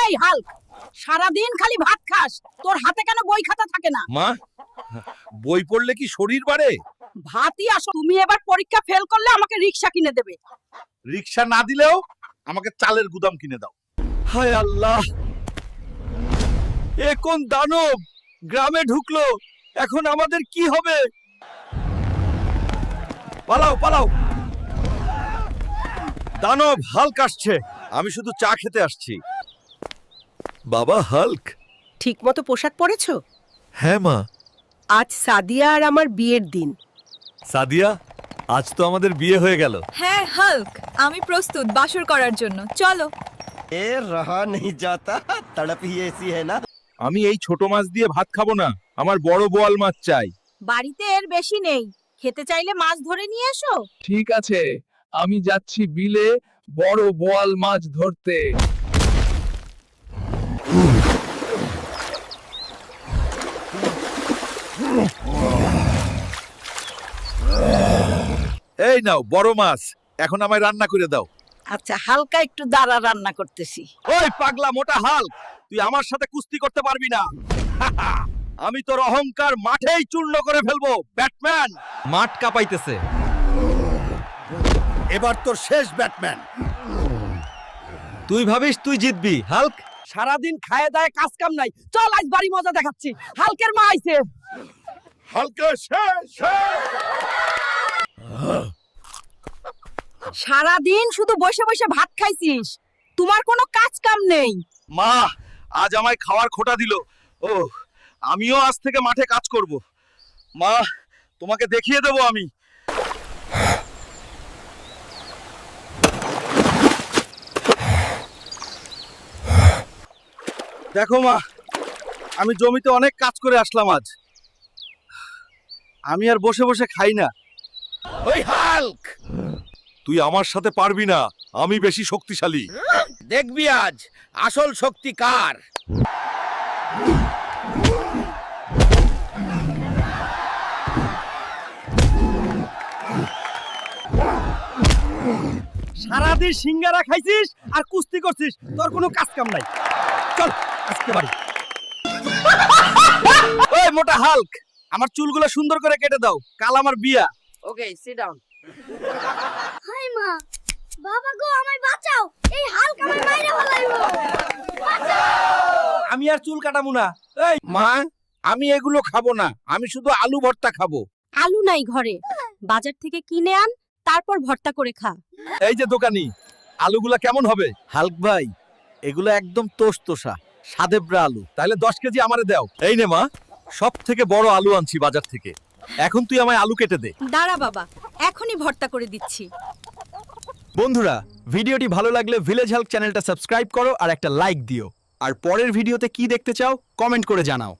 এই হাল্ক, সারাদিন খালি ভাত খাস, তোর হাতে কেন বই খাতা থাকে না? মা, বই পড়লে কি শরীর বাড়ে? ভাতই আসো। তুমি এবার পরীক্ষা ফেল করলে আমাকে রিকশা কিনে দেবে। রিকশা না দিলেও আমাকে চালের গুদাম কিনে দাও। হায় আল্লাহ, এ কোন দানব গ্রামে ঢুকলো? এখন আমাদের কি হবে? পালাও পালাও, দানব হাল্ক আসছে। আমি শুধু চা খেতে আসছি। বাবা হাল্ক। ঠিকমতো পোশাক পরেছো? হ্যাঁ মা। আজ সাদিয়া আর আমার বিয়ের দিন। সাদিয়া, আজ তো আমাদের বিয়ে হয়ে গেল। হ্যাঁ হাল্ক, আমি প্রস্তুত বাসর করার জন্য, চলো। ए रहा नहीं जाता, तड़प ही ऐसी है ना। আমি এই ছোট মাছ দিয়ে ভাত খাবো না, আমার বড় বোয়াল মাছ চাই। বাড়িতে এর বেশি নেই, খেতে চাইলে মাছ ধরে নিয়ে এসো। ঠিক আছে, আমি যাচ্ছি বিলে বড় বোয়াল মাছ ধরতে। এই নাও বড় মাছ, এখন আমায় রান্না করে দাও। আচ্ছা, হালকা একটু দাঁড়া, রান্না করতেছি। ওই পাগলা মোটা হাল্ক, তুই আমার সাথে কুস্তি করতে পারবি না। আমি তোর অহংকার মাঠেই চূর্ণ করে ফেলবো, ব্যাটম্যান। মাঠ কাঁপাইতেছে। এবার তোর শেষ ব্যাটম্যান। তুই ভাবিস তুই জিতবি হাল্ক? সারাদিন খায় দায় কাজ কাম নাই, চল আজ বাড়ি মজা দেখাচ্ছি। হালকের মা আইছে। হালকা শেষ। সারাদিন শুধু বসে বসে ভাত খাইছিস, তোমার কোনো কাজ কাম নেই। মা, আজ আমায় খাওয়ার খোটা দিল। ও, আমিও আজ থেকে মাঠে কাজ করব। মা, তোমাকে দেখিয়ে দেব আমি। দেখো মা, আমি জমিতে অনেক কাজ করে আসলাম আজ। আমি আর বসে বসে খাই না। ওই হাল্ক, তুই আমার সাথে পারবি না, আমি বেশি শক্তিশালী। দেখবি আজ আসল শক্তি কার। সারাদিন সিঙ্গারা খাইছিস আর কুস্তি করছিস, তোর কোনো কাজ কাম নাই। চল আজকে বাড়ি। ওই মোটা হাল্ক, আমার চুলগুলো সুন্দর করে কেটে দাও, কাল আমার বিয়া। ওকে, সিট ডাউন। হাই মা, বাবা গো আমায় বাঁচাও, এই হাল্ক আমায় মাইরা ফেলাইবো। আমি আর চুল কাটাবো না। এই মা, আমি এগুলো খাবো না, আমি শুধু আলু ভর্তা খাবো। আলু নাই ঘরে, বাজার থেকে কিনে আন, তারপর ভর্তা করে খা। এই যে দোকানি, আলুগুলা কেমন হবে? হাল্ক ভাই, এগুলো একদম তোষা সাদেবরা আলু। তাহলে 10 কেজি আমারে দাও। এই নে মা, সব থেকে বড় আলু আনছি বাজার থেকে। এখন তুই আমায় আলু কেটে দে। দাঁড়া বাবা, এখনই ভর্তা করে দিচ্ছি। বন্ধুরা, ভিডিওটি ভালো লাগলে ভিলেজ হেল্প চ্যানেলটা সাবস্ক্রাইব করো আর একটা লাইক দিও। আর পরের ভিডিওতে কি দেখতে চাও কমেন্ট করে জানাও।